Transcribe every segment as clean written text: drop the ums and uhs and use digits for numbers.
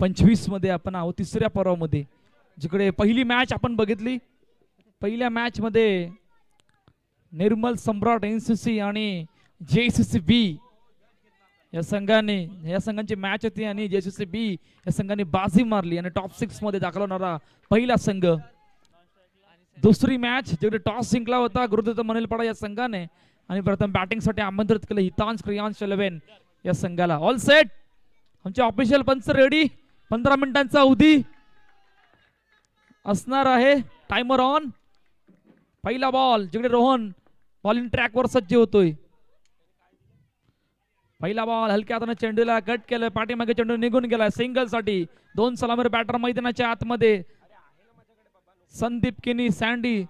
25 मध्ये आपण आहोत, तिसऱ्या पर्वामध्ये, जिकडे पहिली मॅच आपण बघितली. पहिल्या मॅच मध्ये निर्मल सम्राट एनसीसी आणि जेसीसी बी या संघांची मॅच होती आणि जेसीसी बी या संघाने बाजी मारली आणि टॉप 6 मध्ये दाखल होणारा पहिला संघ. दुसरी मॅच जिकडे टॉस जिंकला होता गुरुदत्त मनेलपाडा या संघाने आणि प्रथम बॅटिंग साठी आमंत्रित केलं हितांश क्रियांश 11 या संघाला. ऑल सेट, आमचे ऑफिशियल पंच रेडी. 15 मिनिटांचा अवधी असणार आहे. Timer on. पहिला बॉल जिकडे रोहन बॉलिंग ट्रॅक वर सज्ज होतोय. पहिला बॉल हलक्या हाताने चेंडूला कट केलं, पाठीमागे चेंडू निघून गेला सिंगल साठी. 2 सलामीर बॅटर मैदानाच्या आतमध्ये. संदीप किनी सँडी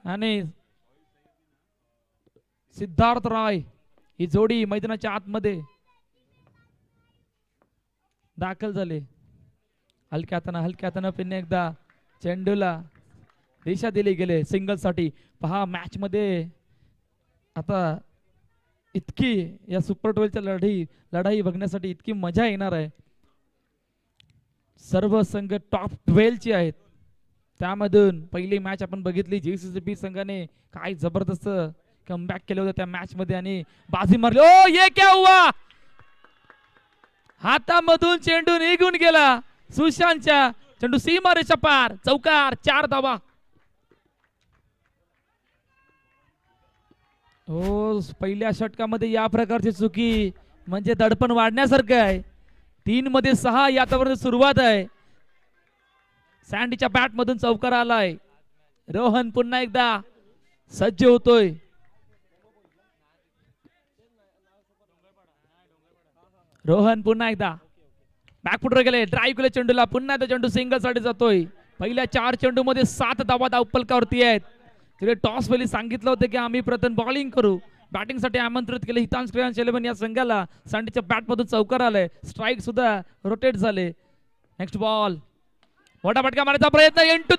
आणि सिद्धार्थ राय ही जोडी मैदानाच्या आतमध्ये दाखल झाले. हलक्या हाताने पुन्हा एकदा चेंडूला दिशा दिली गेले सिंगल साठी. पहा मॅच मध्ये आता इतकी या सुपर 12च्या लढाई बघण्यासाठी इतकी मजा येणार आहे. सर्व संघ टॉप 12 ची आहेत. त्यामधून पहिली मॅच आपण बघितली, जेसीसी संघाने काय जबरदस्त कमबॅक केलं होतं त्या मॅच मध्ये आणि बाजी मारली. ओ ये क्या हुआ, हातामधून चेंडू निघून गेला. सुशांतच्या चेंडू सीमा रेषा पार, चौकार, 4 धावा. हो, पहिल्या षटकामध्ये या प्रकारची चुकी म्हणजे दडपण वाढण्यासारखं आहे. 3 मध्ये 6 यापर्यंत सुरुवात आहे. सँडीच्या बॅट मधून चौकार आलाय. रोहन पुन्हा एकदा सज्ज होतोय. रोहन पुन्हा एकदा बॅकफुटवर गेले, ड्राईव्ह केले चेंडूला. पुन्हा एकदा चेंडू सिंगल साठी जातोय. पहिल्या 4 चेंडू मध्ये 7 धावा धावफलकावरती आहेत. तिथे टॉस वेळी सांगितलं होतं की आम्ही प्रथम बॉलिंग करू. बॅटिंग साठी आमंत्रित केले हितांश क्रियांश 11 या संघाला. सँडीच्या बॅट मधून चौकार आलाय. स्ट्राईक सुद्धा रोटेट झाले. नेक्स्ट बॉल, मोठा फटका मारायचा प्रयत्न. इनटू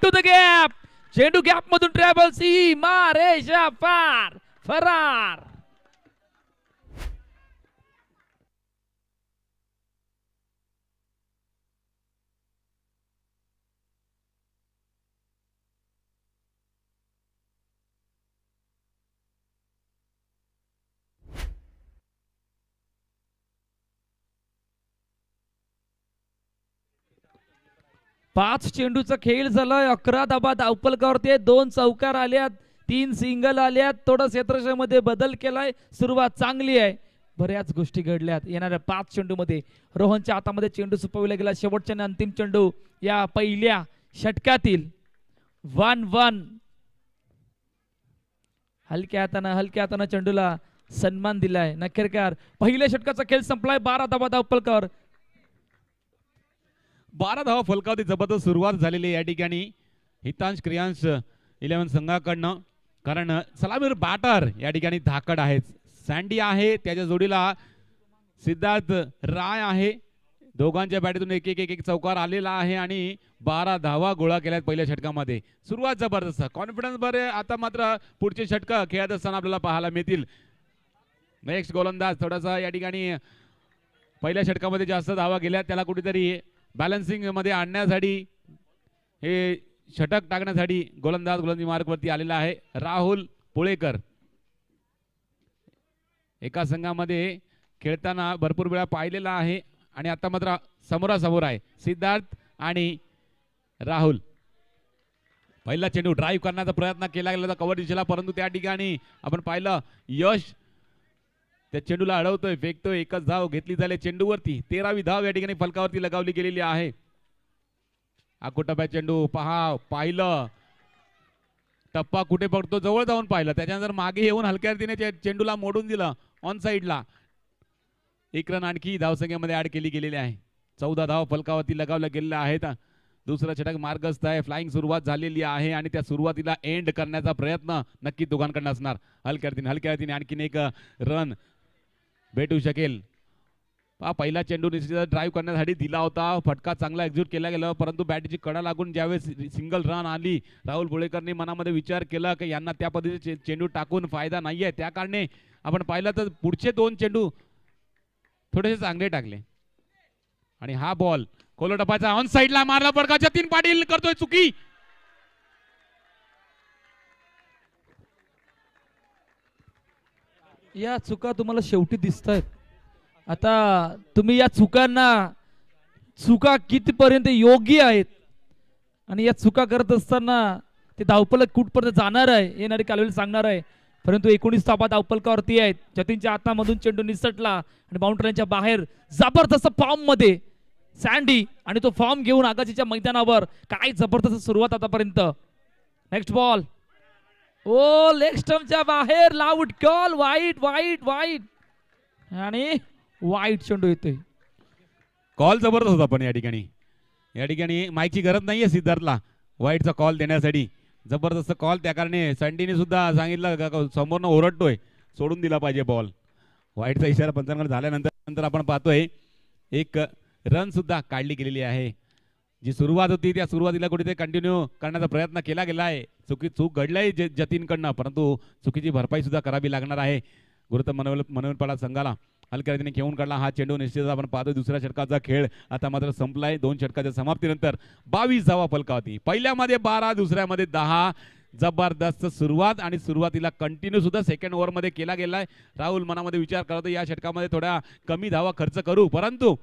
द गॅप, चेंडू गॅप मधून ट्रॅव्हल, सीमा रेषा पार, फरार. पाच चेंडूचा खेळ झालाय. 11 धाबा धावफलकावरती. 2 चौकार आल्यात, 3 सिंगल आल्यात. थोडं क्षेत्रक्षेत्रामध्ये बदल केलाय. सुरुवात चांगली आहे. बऱ्याच गोष्टी घडल्यात. येणाऱ्या 5 चेंडू मध्ये रोहनच्या हातामध्ये चेंडू सुपविला गेला. शेवटच्या आणि अंतिम चेंडू या पहिल्या षटकातील. 1-1. हलक्या हाताने चेंडूला सन्मान दिलाय नखेरकर. पहिल्या षटकाचा खेळ संपलाय. 12 धाबा धावफलकावर. 12 धावा फलकावरती जबरदस्त सुरुवात झालेली या ठिकाणी हितांश क्रियांश 11 संघाकडनं. कारण सलामीर बॅटर या ठिकाणी धाकड आहेत. सँडी आहे, त्याच्या जोडीला सिद्धार्थ राय आहे. दोघांच्या बॅटीतून एक चौकार आलेला आहे आणि 12 धावा गोळा केल्यात पहिल्या षटकामध्ये. सुरुवात जबरदस्त, कॉन्फिडन्स बरे. आता मात्र पुढचे षटक खेळत असताना आपल्याला पाहायला मिळतील. नेक्स्ट गोलंदाज थोडासा या ठिकाणी पहिल्या षटकामध्ये जास्त धावा गेल्या, त्याला कुठेतरी बॅलन्सिंग मध्ये आणण्यासाठी, हे षटक टाकण्यासाठी गोलंदाजी मार्गवरती आलेला आहे. राहुल पुळेकर एका संघामध्ये खेळताना भरपूर वेळा पाहिलेला आहे आणि आता मात्र समोरासमोर आहे सिद्धार्थ आणि राहुल. पहिला चेंडू ड्राईव्ह करण्याचा प्रयत्न केला गेला कव्हर दिशेला, परंतु त्या ठिकाणी आपण पाहिलं यश त्या चेंडूला अडवतोय, फेकतोय. एकच धाव घेतली झाली चेंडूवरती. 13वी धाव या ठिकाणी फलकावरती लगावली गेलेली आहे. आकुटप्या चेंडू पाहिलं, टप्पा कुठे पडतो जवळ जाऊन पाहिलं, त्याच्यानंतर मागे येऊन हलक्या रीतीने चेंडूला मोडून दिलं ऑन साइडला. 1 रन आणखी धावसंख्येमध्ये ऍड केली गेलेली आहे. 14 धाव फलकावरती लगावल्या गेलेल्या आहेत. दुसरा षटक मार्गस्थ आहे. फ्लाइंग सुरुवात झालेली आहे आणि त्या सुरुवातीला एंड करण्याचा प्रयत्न नक्की दोघांकडून असणार. हलक्या रीतीने आणखीन 1 रन भेटू शकेल. पहिला चेंडू निश्चित ड्राईव्ह करण्यासाठी दिला होता. फटका चांगला एक्झिक्यूट केला गेला, परंतु बॅटची कडा लागून ज्यावेळेस सिंगल रन आली, राहुल पुळेकरने मनामध्ये विचार केला की यांना त्या पद्धतीचे चेंडू टाकून फायदा नाहीये. त्या कारणे आपण पाहिलं तर पुढचे 2 चेंडू थोडेसे चांगले टाकले. आणि हा बॉल कोलोटपाचा ऑन साइडला मारला पडका. जतीन पाटील करतोय चुकी. या चुका तुम्हाला शेवटी दिसत आहेत. आता तुम्ही या चुका कितीपर्यंत योग्य आहेत आणि या चुका करत असताना ते धावफलक कुठपर्यंत जाणार आहे येणारी कालवेळ सांगणार आहे. परंतु 19 धावा धावफलकावरती आहेत. जतीनच्या हातामधून चेंडू निसटला आणि बाउंड्रीच्या बाहेर जबरदस्त फॉर्म मध्ये सँडी आणि तो फॉर्म घेऊन आगाजीच्या मैदानावर. काय जबरदस्त सुरुवात आतापर्यंत. नेक्स्ट बॉल ओ लेग स्टंपच्या बाहेर. Loud call. वाईट वाईट वाईट आणि वाईट चेंडू येतोय. कॉल जबरदस्त होता पण या ठिकाणी माईकची गरज नाहीये सिद्धार्थला वाईटचा कॉल देण्यासाठी. जबरदस्त कॉल. त्या कारणे सँडीने सुद्धा सांगितलं समोरनं ओरडतोय सोडून दिला पाहिजे बॉल. वाईटचा इशारा पंचांकडे झाल्यानंतर आपण पाहतोय एक रन सुद्धा काढली गेलेली आहे. जी सुरुवात होती त्या सुरुवातीला कुठेतरी कंटिन्यू करण्याचा प्रयत्न केला गेला आहे. चूक घडलाय जतीनकडनं परंतु चुकीची भरपाई सुद्धा करावी लागणार आहे गुरुत्व मनोरपाडा संघाला. हलक्या रीतीने घेऊन काढला हा चेंडू. निश्चितच आपण पाहतो दुसऱ्या षटकाचा खेळ आता मात्र संपलाय. 2 षटकाच्या समाप्तीनंतर 22 धावा फलकावती. पहिल्यामध्ये 12 दुसऱ्यामध्ये 10. जबरदस्त सुरुवात आणि सुरुवातीला कंटिन्यू सुद्धा सेकंड ओव्हरमध्ये केला गेलाय. राहुल मनामध्ये विचार करतो या षटकामध्ये थोड्या कमी धावा खर्च करू परंतु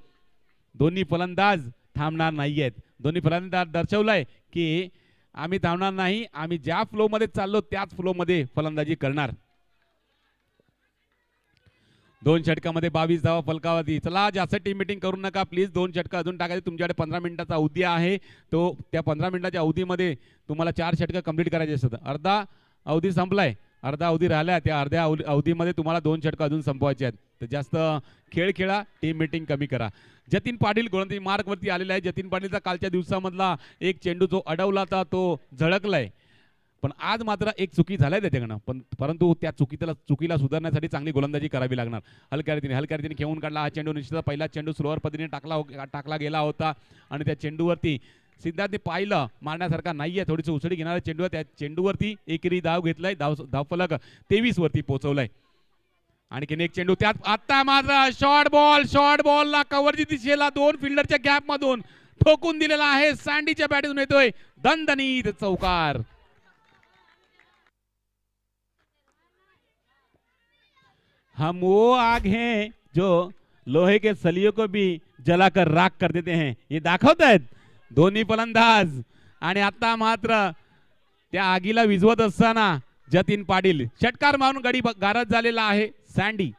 दोन्ही फलंदाज थांबणार नाहीयेत. दोन्ही फलंदाज दर्शवलंय की आम्ही थांबणार नाही. आम्ही ज्या फ्लो मध्ये चाललो त्याच फ्लो मध्ये फलंदाजी करणार. 2 षटकामध्ये 22 धावा फलकावती. चला जास्त टीम मीटिंग करू नका प्लीज. 2 षटक अजून टाकायचे. तुमच्याकडे 15 मिनिटाचा अवधी आहे. तो त्या 15 मिनिटाच्या अवधीमध्ये तुम्हाला 4 षटकं कंप्लीट करायचे असतात. अर्धा अवधी संपलाय. अर्धा अवधी राहिला. त्या अर्ध्या अवधीमध्ये तुम्हाला 2 षटकं अजून संपवायचे आहेत. तर जास्त खेळ खेळा. टीम मीटिंग कमी करा. जतीन पाटील गोलंदाजी मार्कवरती आलेला आहे. जतीन पाटीलचा कालच्या दिवसामधला एक चेंडू जो अडवला होता तो झळकलाय. पण आज मात्र एक चुकी झालाय त्याच्याकडनं. परंतु त्या चुकीला सुधारण्यासाठी चांगली गोलंदाजी करावी लागणार. हलक्या रीतीने खेळून काढला हा चेंडू. निश्चितच पहिला चेंडू स्लोअर पद्धतीने टाकला गेला होता आणि त्या चेंडूवरती सिद्धार्थने पाहिलं मारण्यासारखा नाहीये. थोडीशी उसळी घेणारा चेंडू. त्या चेंडूवरती एकेरी धाव घेतलाय. धावफलक 23 वरती पोहोचवलाय. आणखीन एक चेंडू त्यात आता मात्र शॉर्ट बॉलला कव्हरची दिशेला 2 फिल्डरच्या गॅप मधून ठोकून दिलेला आहे. सँडीच्या बॅटमधून येतोय दणदणीत चौकार. हम वो आग हैं जो लोहे के सलियों को भी जलाकर राख कर देते हैं हे दाखवत आहेत दोन्ही फलंदाज. आणि आता मात्र त्या आगीला विझवत असताना जतीन पाटील षटकार मारून गडी गारद झालेला आहे सँडी.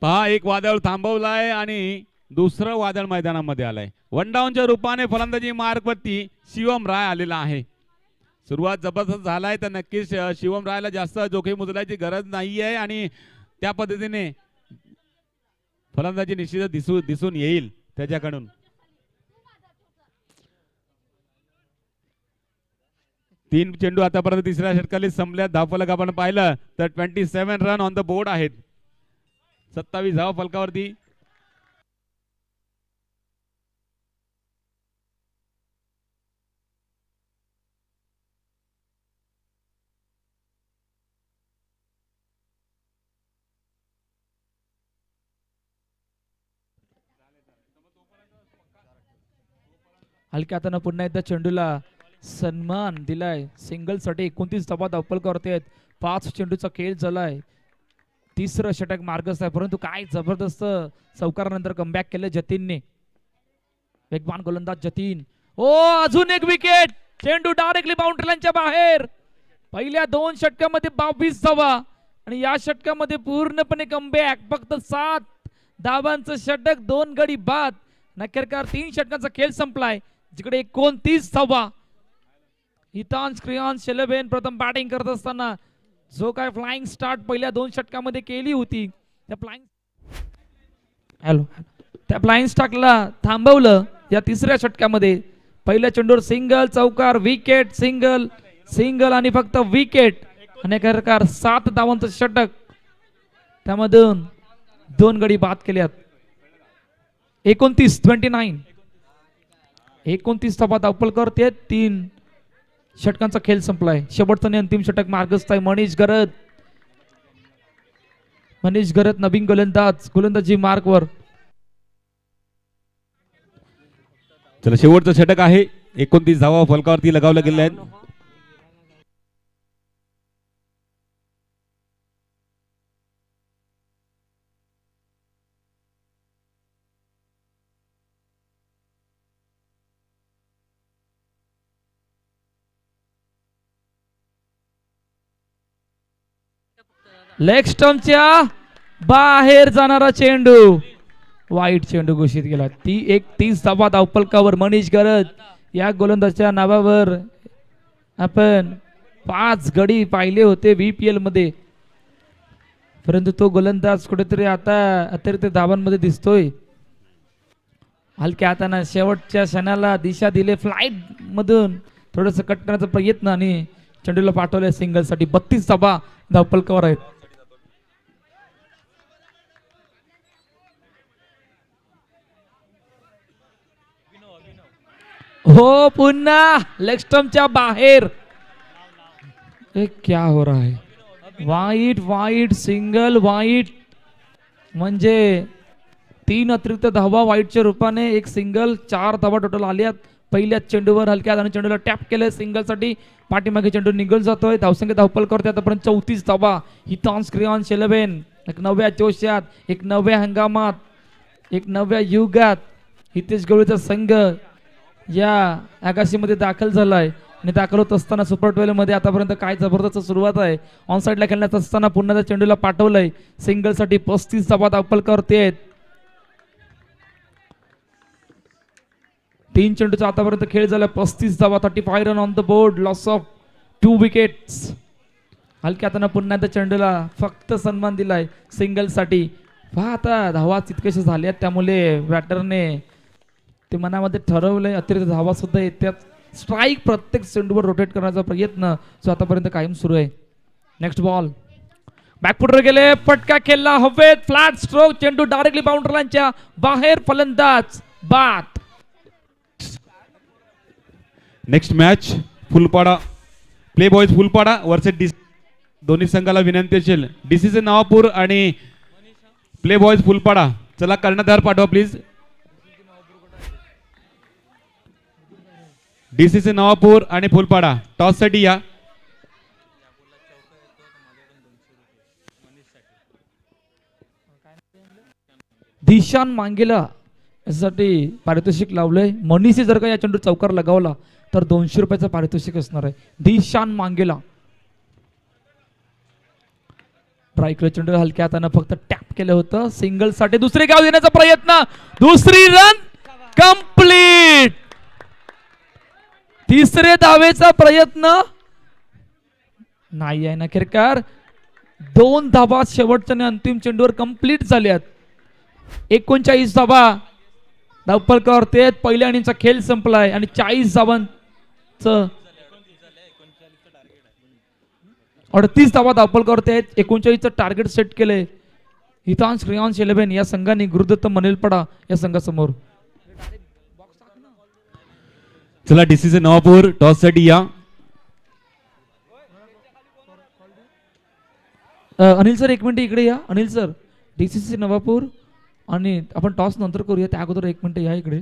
पहा एक वादळ थांबवलाय आणि दुसरं वादळ मैदानामध्ये आलंय. वन डाऊनच्या रूपाने फलंदाजी मार्गवरती शिवम राय आलेला आहे. सुरुवात जबरदस्त झालाय तर नक्कीच शिवम रायला जास्त जोखीम उचलायची गरज नाहीये आणि त्या पद्धतीने फलंदाजी निश्चित दिसून येईल त्याच्याकडून. तीन चेंडू आतापर्यंत तिसऱ्या षटकाला संपल्या. धावफलक आपण पाहिलं तर 27 रन ऑन द बोर्ड आहेत. 27 धावा फलकावरती. हलक्या हाताने पुन्हा एकदा चेंडूला सन्मान दिलाय. सिंगल साठी 29 धावा धावफलकावरती आहेत. 5 चेंडूचा खेळ झालाय. तिसरं षटक मार्गस्थ आहे परंतु काय जबरदस्त चौकारानंतर कमबॅक केलं जतीनने. वेगवान गोलंदाज जतीन. ओ अजून एक विकेट. चेंडू डायरेक्टली बाउंड्री लाईनच्या बाहेर. पहिल्या 2 षटकामध्ये 22 धावा आणि या षटकामध्ये पूर्णपणे कमबॅक. फक्त 7 धावांचं षटक 2 गडी बाद. नक्कीरकार 3 षटकांचा खेळ संपलाय जिकडे 29 धावा. हितांश क्रियांश शेलबेन प्रथम बॅटिंग करत असताना जो काय फ्लाइंग स्टार्ट पहिल्या 2 षटकामध्ये केली होती त्या फ्लाइंग स्टार्टला थांबवलं या तिसऱ्या षटकामध्ये. पहिल्या चेंडूवर सिंगल चौकार विकेट सिंगल आणि फक्त विकेट. अनेककार 7 धावांचं षटक त्यामधून 2 गडी बाद केल्यात. 29 धावा धावफलकावरती आहेत. 3 षटकांचा खेळ संपलाय. शेवटचा आणि अंतिम षटक मार्गस्थ आहे. मनीष गरत नवीन गोलंदाजी मार्कवर. चला शेवटचं षटक आहे. 29 धावा फलकावरती लगावल्या गेल्या आहेत. लेग स्टंपच्या बाहेर जाणारा चेंडू. वाईट चेंडू घोषित केला. 30 धावा धावफलकावर. मनीष गरज या गोलंदाजच्या नावावर आपण 5 गडी पाहिले होते VPL मध्ये, परंतु तो गोलंदाज कुठेतरी आता अतिरिक्त धावांमध्ये दिसतोय. हलक्या हाताने शेवटच्या क्षणाला दिशा दिले. फ्लाईट मधून थोडस कट करण्याचा प्रयत्न आणि चेंडूला पाठवले सिंगल साठी. 32 धावा धावफलकावर आहेत. हो पुन्हा लेग स्टंपच्या बाहेर. क्या हो रहा है. वाईट सिंगल वाईट, म्हणजे 3 अतिरिक्त धावा वाईटच्या रूपाने, एक सिंगल. 4 धावा टोटल आल्यात पहिल्याच चेंडूवर. हलक्या आणि चेंडूला टॅप केलं सिंगल साठी. पाठीमागे चेंडू निघून जातोय. धावसंख्या धावफलकावरती आतापर्यंत 34 धावा. हितांश क्रियॉन्स 11. एक नव्या जोशात, एक नव्या हंगामात, एक नव्या युगात हितेश गवळीचा संघ या आगाशीमध्ये दाखल झालाय. आणि दाखल होत असताना सुपर 12 मध्ये आतापर्यंत काय जबरदस्त सुरुवात आहे. ऑन साईडला खेळण्यात असताना पुन्हा त्या चेंडूला पाठवलंय सिंगल साठी. 35 धावा धावफलकावरती आहेत. 3 चेंडूचा आतापर्यंत खेळ झाला. 35 धावा. 35 run on the board. Loss of 2 wickets. हलक्या हाताने पुन्हा त्या चेंडूला फक्त सन्मान दिलाय सिंगल साठी. पहा आता धावा तितकेशा झाल्यात, त्यामुळे बॅटरने ते मनामध्ये ठरवलंय अतिरिक्त धावा सुद्धा येतात. स्ट्राईक प्रत्येक चेंडूवर रोटेट करण्याचा प्रयत्न जो आतापर्यंत कायम सुरू आहे. नेक्स्ट बॉल बॅकफुटर गेले. फटका खेळला हवेत. Flat stroke. चेंडू डायरेक्टली बाउंड्री लाईनच्या बाहेर. फलंदाज बाद. Next match Phulpada play boys Phulpada versus दोन्ही संघाला विनंती असेल DCC नवापूर आणि प्ले बॉयज फुलपाडा. चला कर्णधार पाठवा प्लीज. DCC नवापूर आणि फुलपाडा टॉस साठी या. दिशान मांगेला यासाठी पारितोषिक लावलंय. मनीषी जर का या चेंडू चौकार लगावला तर 200 रुपयाचं पारितोषिक असणार आहे. दिशान मांगेला. ड्रायकर चेंडू हलक्या हाताने फक्त टॅप केलं होतं सिंगल साठी. दुसरे गाव देण्याचा प्रयत्न. दुसरी रन कंप्लीट. तिसरे धावेचा प्रयत्न नाही आहे ना खेरकर. 2 धावा शेवटच्या आणि अंतिम चेंडूवर कंप्लीट झाल्यात. 39 धावा धावफलकावरती आहेत. पहिल्या इनिंगचा खेळ संपलाय आणि 40 धावांचं 38 धावा धावफलकावरती आहेत. 39चं टार्गेट सेट केलंय हितांश क्रियॉन्स 11 या संघाने गुरुदत्त मनेलपडा या संघासमोर. चला DCC नवापूर टॉस साठी या. अनिल सर 1 मिनिट इकडे या. अनिल सर DCC नवापूर आणि आपण टॉस नंतर करूया, त्या अगोदर 1 मिनिट या इकडे.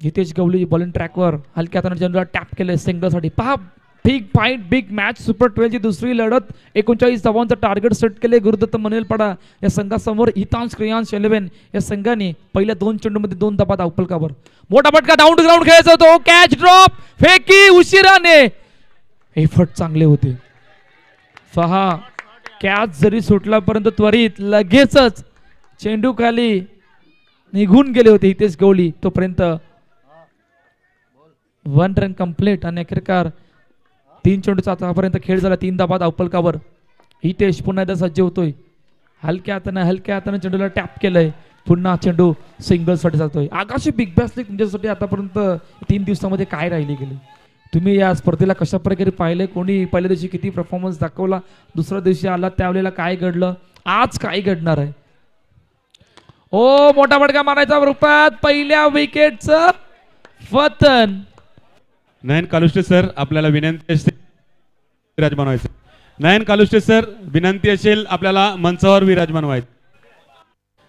हितेश गवळी बॉलिंग ट्रॅकवर हलक्या हाताने चेंडूला टॅप केलंय सिंगलसाठी. पहा big fight big match super 12 ची दुसरी लढत 39 धावांचं टार्गेट सेट केले गुरुदत्त मनेलपाडा या संघासमोर. हितांश क्रियांश 11 या संघाने पहिल्या 2 चेंडूमध्ये 2 धावा धावफलकावर. मोठा फटका डाऊन टू ग्राउंड खेळायचा होतो. कॅच ड्रॉप फेकी उशिराने. एफर्ट चांगले होते. पहा कॅच जरी सुटला परंतु त्वरित लगेचच चेंडू खाली निघून गेले होते हितेश गवळी. तोपर्यंत 1 रन कंप्लीट आणि अखेरकार 3 चेंडूचा आतापर्यंत खेळ झाला. 3 धावा धावफलकावर. हितेश पुन्हा एकदा सज्ज होतोय. हलक्या हाताने चेंडूला टॅप केलंय. पुन्हा चेंडू सिंगल साठी जातोय. आगाशी बिग बॅश लीग तुमच्यासाठी आतापर्यंत 3 दिवसामध्ये काय राहिले गेले? तुम्ही या स्पर्धेला कशा प्रकारे पाहिले? कोणी पहिल्या दिवशी किती परफॉर्मन्स दाखवला? दुसऱ्या दिवशी आला त्यावेळेला काय घडलं? आज काय घडणार आहे? ओ मोठा फटका मारायचा रूपात पहिल्या विकेटचं पतन. नयन कालुष्टे सर आपल्याला विनंती असेल विराजमान व्हायचं. नयन कालुष्टे सर विनंती असेल आपल्याला मंचावर विराजमान व्हायचं.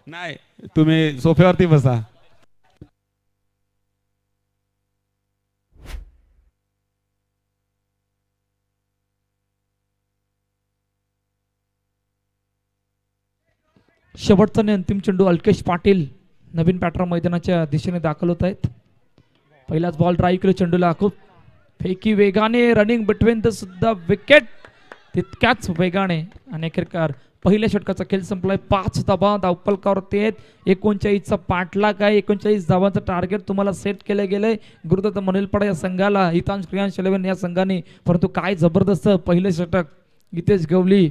नाही तुम्ही सोफ्यावरती बसा. शेवटचा आणि अंतिम चेंडू अल्केश पाटील नवीन पॅटर्न मैदानाच्या दिशेने दाखल होत आहेत. पहिलाच बॉल ड्राईव्ह केला चेंडूला. खूप फेकी वेगाने रनिंग बिटवीन द सुद्धा विकेट तितक्याच वेगाने आणि अखेरकार पहिल्या षटकाचा खेळ संपलाय. 5 धावा धावफलकावरती आहेत. 39चा पाठलाग आहे. 39 धावांचं टार्गेट तुम्हाला सेट केलं गेलंय गुरुदत्त मनेलपाडा या संघाला. हितांश क्रियांश 11 या संघाने. परंतु काय जबरदस्त पहिलं षटक. हितेश गवळी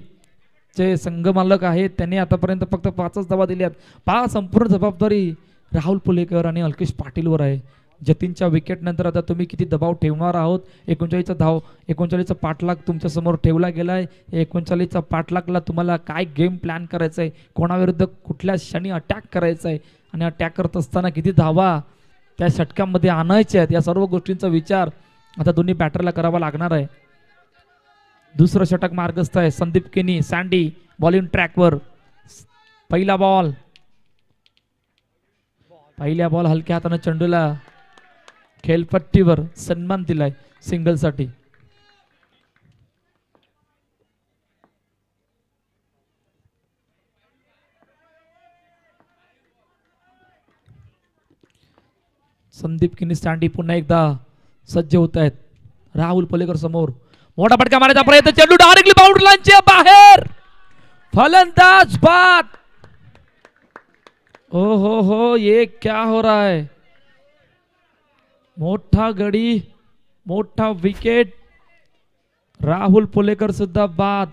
जे संघ मालक आहेत त्यांनी आतापर्यंत फक्त 5च धावा दिल्यात. संपूर्ण जबाबदारी राहुल पुलेकर आणि अल्केश पाटीलवर आहे. जतीनच्या विकेट नंतर आता तुम्ही किती दबाव ठेवणार आहोत? 39चा पाठलाग तुमच्या समोर ठेवला गेलाय. 39चा पाठलागला तुम्हाला काय गेम प्लॅन करायचा आहे? कोणाविरुद्ध कुठल्या क्षणी अटॅक करायचा आहे? आणि अटॅक करत असताना किती धावा त्या षटकामध्ये आणायच्या आहेत? या सर्व गोष्टींचा विचार आता दोन्ही बॅटरला करावा लागणार आहे. दुसरं षटक मार्गस्थ आहे. संदीप केनी सँडी बॉलिंग ट्रॅकवर. पहिल्या बॉल हलक्या हाताने चेंडूला खेळपट्टीवर सन्मान दिलाय सिंगल साठी. संदीप किनी सँडी पुन्हा एकदा सज्ज होत आहेत. राहुल पुलेकर समोर. मोठा फटका मारायचा प्रयत्न. चेंडू डायरेक्टली बाउंड्री लाईनच्या बाहेर. फलंदाज बाद. ओ हो ये क्या हो रहा है? मोठा गडी मोठा विकेट. राहुल पुलेकर सुद्धा बाद.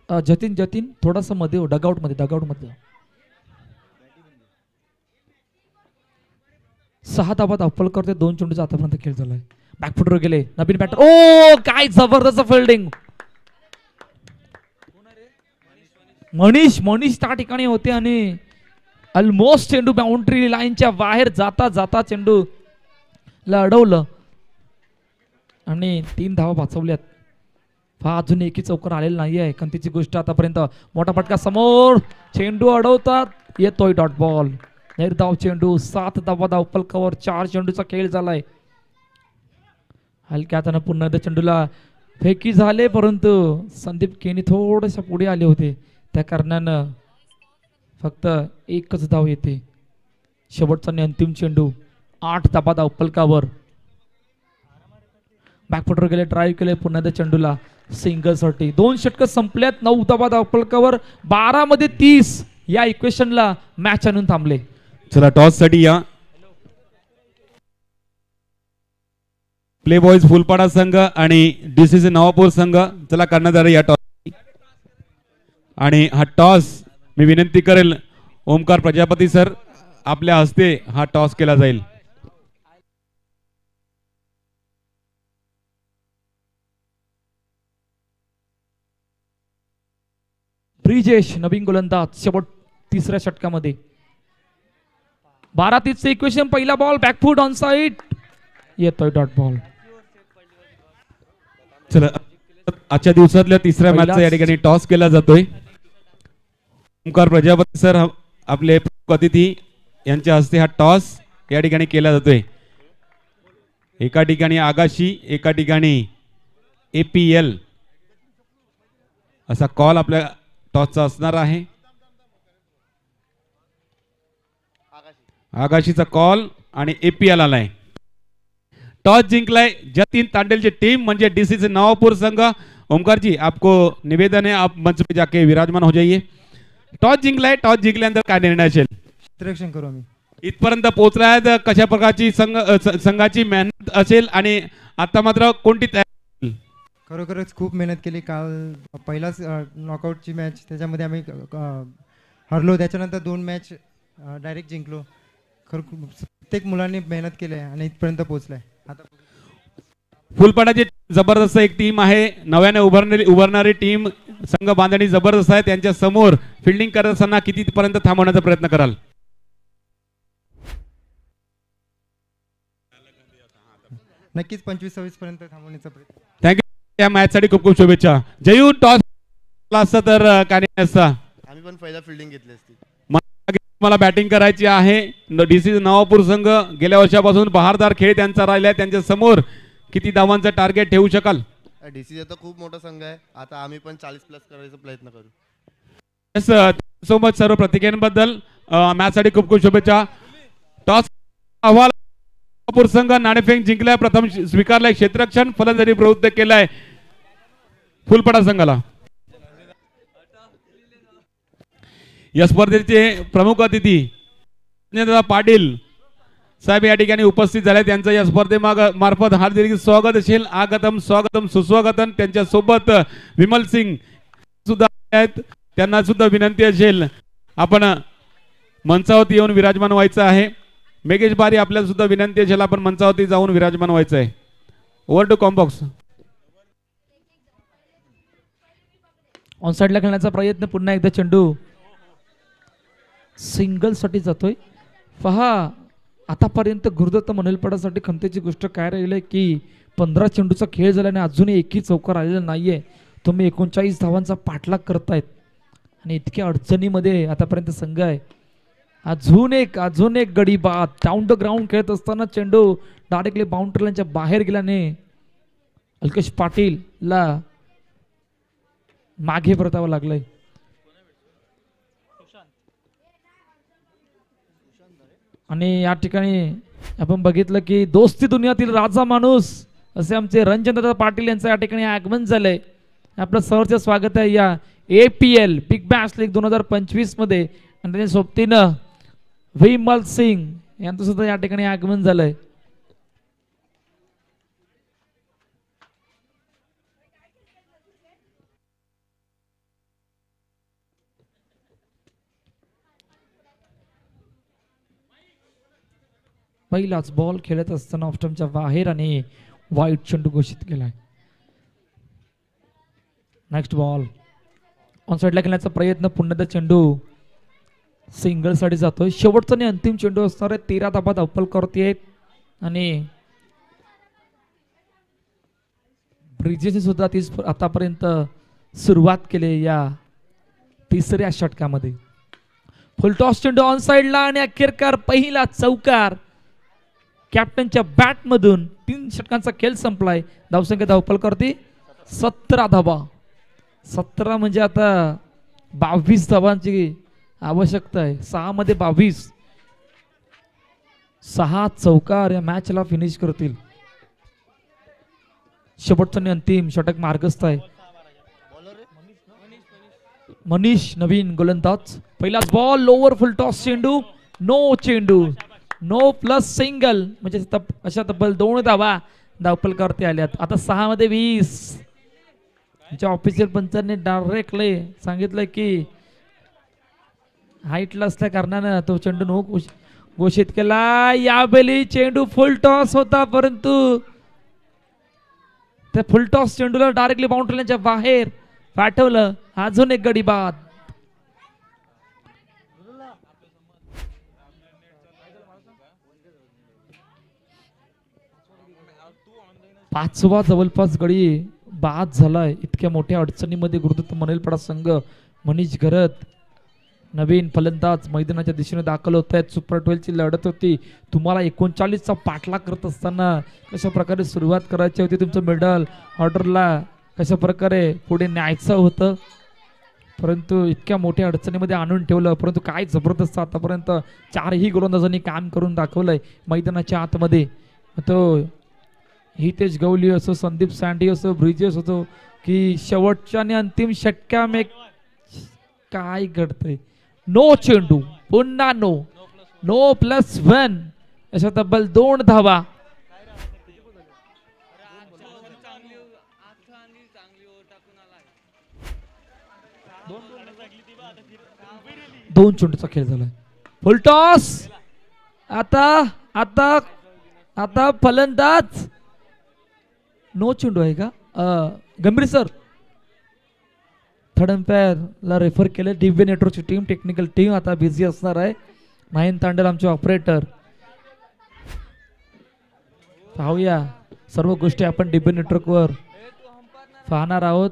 जतीन थोडासा मध्ये डगआउट मध्ये 6 धावा धावफलकावर 2 चेंडूचा आतापर्यंत खेळ झालाय. बॅकफुटवर गेले नवीन बॅटर. ओ काय जबरदस्त फिल्डिंग. मनीष त्या ठिकाणी होते आणि ऑलमोस्ट चेंडू बाउंड्री लाईनच्या बाहेर जाता चेंडू ला अडवलं आणि 3 धावा वाचवल्यात. अजून एकी चौकार आलेला नाही आहे. कंतीची गोष्ट आतापर्यंत. मोठा फटका समोर. चेंडू अडवतात. येतोय डॉट बॉल. निर्धाव चेंडू. 7 धावा धावफलकावर. 4 चेंडूचा खेळ झालाय. हलक्या हाताने पुन्हा चेंडूला फेकी झाले परंतु संदीप केनी थोडेसे पुढे आले होते. त्या कारणानं फक्त 1च धाव येते. शेवटचा आणि अंतिम चेंडू. 8 धावा धावफलकावर. बॅकफुटवर गेले ड्राईव्ह केले पुन्हा त्या चेंडूला सिंगल साठी. 2 षटक संपल्यात. 9 धावा धावफलकावर. 12 मध्ये 30 या इक्वेशनला मॅच आणून थांबले. चला टॉस साठी या. प्ले बॉयज फुलपाडा संघ आणि डीसीसी नवापूर संघ चला करण्यात आला या टॉस. आणि हा टॉस मी विनंती करेल ओमकार प्रजापती सर आपल्या हस्ते हा टॉस केला जाईल. ब्रिजेश नवीन गोलंदाज शेवट 3ऱ्या षटकामध्ये. 12-30 इक्वेशन. पहिला बॉल बॅकफूट ऑन साइड. येतोय डॉट बॉल. चला आजच्या दिवसातल्या तिसऱ्या मॅचचा या ठिकाणी टॉस केला जातोय. ओमकार प्रजापती सर आपले अतिथी यांच्या हस्ते हा टॉस या ठिकाणी केला जातोय. एका ठिकाणी आगाशी, एका ठिकाणी APL असा कॉल आपल्या टॉसचा असणार आहे. आगाशीचा कॉल आणि APL आलाय. टॉस जिंकलाय जतीन तांडेलची टीम म्हणजे DCC नवापूर संघ. ओमकार जी आपको निवेदन है, आप मंच पे जाके विराजमान हो जाइए. टॉस जिंकलाय, टॉस जिंकल्यानंतर काय निर्णय असेल? क्षेत्ररक्षण करू आम्ही. इथपर्यंत पोहोचलाय तर कशा प्रकारची संघाची मेहनत असेल आणि आता मात्र कोणती तयारी? खरोखरच खूप मेहनत केली. काल पहिलाच नॉकआउटची मॅच, त्याच्यामध्ये आम्ही हरलो. त्याच्यानंतर 2 मॅच डायरेक्ट जिंकलो. प्रत्येक मुलांनी मेहनत केली आहे आणि इथपर्यंत पोहोचलाय. आता फुलपाडाची जबरदस्त एक टीम आहे. नव्याने उभारणारी टीम, संघ बांधणी जबरदस्त आहे. त्यांच्या समोर फिल्डिंग करत असताना कितीपर्यंत थांबवण्याचा प्रयत्न कराल? नक्कीच 25-26 पर्यंत थांबवण्याचा प्रयत्न. थँक्यू. या मॅच साठी खूप खूप शुभेच्छा. जयू टॉस असता तर काय नाही असता, आम्ही पण पहिला फिल्डिंग घेतली असती. मला बॅटिंग करायची आहे. DCC नवापूर संघ गेल्या वर्षापासून बहारदार खेळ त्यांचा राहिला. त्यांच्या समोर किती धावांचं टार्गेट ठेवू शकाल? DCC तर खूप मोठा संघ आहे. आता आम्ही पण 40+ करायचा प्रयत्न करू. सो मच सर्व प्रतिक्रियांबद्दल. मॅच साठी खूप खूप शुभेच्छा. टॉस अहवाल नवापूर संघ नाणेफेक जिंकलाय. प्रथम स्वीकारलाय क्षेत्ररक्षण, फलंदाजी प्रवृत्त केलाय फुलपाडा संघाला. या स्पर्धेचे प्रमुख अतिथी पाटील साहेब या ठिकाणी उपस्थित झाले. त्यांचं या स्पर्धेमार्फत हार्दिक स्वागत असेल. आगतम स्वागतम सुस्वागतम. त्यांच्या सोबत विमल सिंग सुद्धा आहेत. त्यांना सुद्धा विनंती असेल आपण मंचावरती येऊन विराजमान व्हायचं आहे. मेघेश बारी आपल्याला सुद्धा विनंती असेल आपण मंचावरती जाऊन विराजमान व्हायचं आहे. Over to combox. ऑन साइडला खेळण्याचा प्रयत्न. पुन्हा एकदा चेंडू सिंगल साठी जातोय. पहा आतापर्यंत गुरुदत्त मनलपाडासाठी खंतेची गोष्ट काय राहिली आहे की 15 चेंडूचा खेळ झाल्याने अजूनही एकही चौकार आलेला नाहीये. तुम्ही 39 धावांचा पाठलाग करतायत आणि इतक्या अडचणीमध्ये आतापर्यंत संघ आहे. अजून एक गडी बाद. डाऊन द ग्राउंड खेळत असताना चेंडू डायरेक्टली बाउंड्री लाईनच्या बाहेर गेल्याने अल्केश पाटीलला मागे परतावं लागलंय. आणि या ठिकाणी आपण बघितलं की दोस्ती दुनियातील राजा माणूस असे आमचे रणचंद्रदादा पाटील यांचं या ठिकाणी आगमन झालंय. आपलं सहर्ष स्वागत आहे या APL बिग बॅश लीग 2025 मध्ये. आणि त्याच्या सोबतीनं विमल सिंग यांचं सुद्धा या ठिकाणी आगमन झालंय. पहिलाच बॉल खेळत असताना ऑफस्टंपच्या बाहेर आणि वाईट चेंडू घोषित केलाय. नेक्स्ट बॉल ऑन साइडला खेळण्याचा प्रयत्न. पुन्हा चेंडू सिंगल साठी जातोय. शेवटचा आणि अंतिम चेंडू असणार आहे. 13 धाबा धावपल करते आणि ब्रिजेसने सुद्धा आतापर्यंत सुरुवात केली या तिसऱ्या षटकामध्ये. फुलटॉस चेंडू ऑन साइडला आणि अखेरकार पहिला चौकार. कॅप्टनच्या बॅट मधून 3 षटकांचा खेळ संपलाय. धावसंख्या धावपल करते 17 धावा. 17 म्हणजे आता 22 धावांची आवश्यकता आहे. 6 मध्ये 22. 6 चौकार या मॅचला फिनिश करतील. शेवटचा आणि अंतिम षटक मार्गस्थ आहे. मनीष नवीन गोलंदाज. पहिलाच बॉल लोवर फुलटॉस चेंडू. नो चेंडू. नो प्लस सिंगल म्हणजे अशा तब्बल 2 धावा धावपल करते आल्यात. आता 6 मध्ये 20. ऑफिशियल पंचांनी डायरेक्टली सांगितलंय की हाईटला असल्या कारणानं तो चेंडू नो घोषित केला. यावेळी चेंडू फुल टॉस होता परंतु त्या फुल टॉस चेंडूला डायरेक्टली बाउंड्रीच्या बाहेर पाठवलं. अजून एक गडी बाद. पाचवा जवळपास गडी बाद झालाय. इतक्या मोठ्या अडचणीमध्ये गुरुदत्त मनवेलपाडा संघ मनीष घरत नवीन फलंदाज मैदानाच्या दिशेने दाखल होत आहेत. सुपर 12 ची लढत होती. तुम्हाला 39चा पाठलाग करत असताना कशा प्रकारे सुरुवात करायची होती, तुमचं मिडल ऑर्डरला कशा प्रकारे पुढे न्यायचं होतं, परंतु इतक्या मोठ्या अडचणीमध्ये आणून ठेवलं. परंतु काय जबरदस्त आतापर्यंत चारही गोलंदाजांनी काम करून दाखवलंय मैदानाच्या आतमध्ये. तो हितेश गवली असो, संदीप सँडी असो, ब्रिजेश असो, की शेवटच्या आणि अंतिम षटक्या में काय घडतंय. नो चेंडू, पुन्हा नो +1 अशा तब्बल 2 धावा. दोन चेंडूचा खेळ झालाय. फुलटॉस. आता फलंदाज नो चेंडू आहे का गंभीर सर. थर्ड ला रेफर केलं. दिव्य नेटवर्कची टीम, टेक्निकल टीम आता बिझी असणार आहे. नायन तांडल आमचे ऑपरेटर. पाहूया सर्व गोष्टी आपण दिव्य नेटवर्कवर पाहणार आहोत.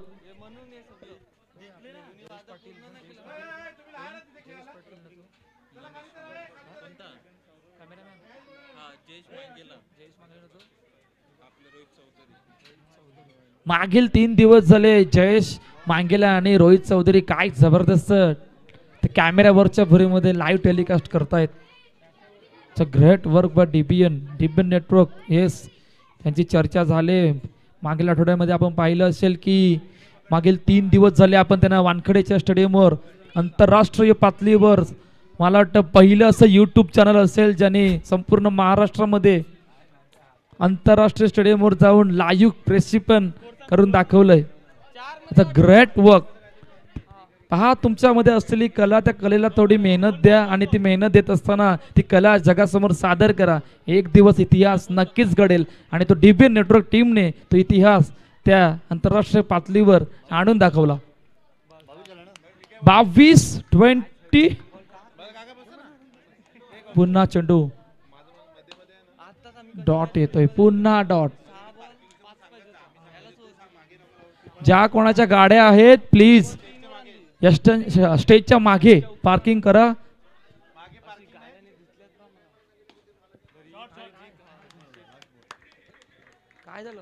मागील 3 दिवस झाले जयेश मांगेला आणि रोहित चौधरी काय जबरदस्त कॅमेऱ्यावरच्या भरीमध्ये लाईव्ह टेलिकास्ट करतायत. Great work by Divya network. Yes, त्यांची चर्चा झाली. मागील आठवड्यामध्ये आपण पाहिलं असेल की मागील 3 दिवस झाले आपण त्यांना वानखडेच्या स्टेडियमवर आंतरराष्ट्रीय पातळीवर मला वाटतं पहिलं असं यूट्यूब चॅनल असेल ज्याने संपूर्ण महाराष्ट्रामध्ये आंतरराष्ट्रीय स्टेडियमवर जाऊन लाईव्ह प्रक्षेपण करून दाखवलंय. Great work. पहा, तुमच्यामध्ये असलेली कला, त्या कलेला थोडी मेहनत द्या आणि ती मेहनत देत असताना ती कला जगासमोर सादर करा. एक दिवस इतिहास नक्कीच घडेल आणि तो दिव्य नेटवर्क टीमने तो इतिहास त्या आंतरराष्ट्रीय पातळीवर आणून दाखवला. 22-20 पुन्हा चेंडू डॉट येतोय. पुन्हा डॉट. ज्या कोणाच्या गाड्या आहेत प्लीज या स्टेजच्या मागे पार्किंग करा. काय झालं.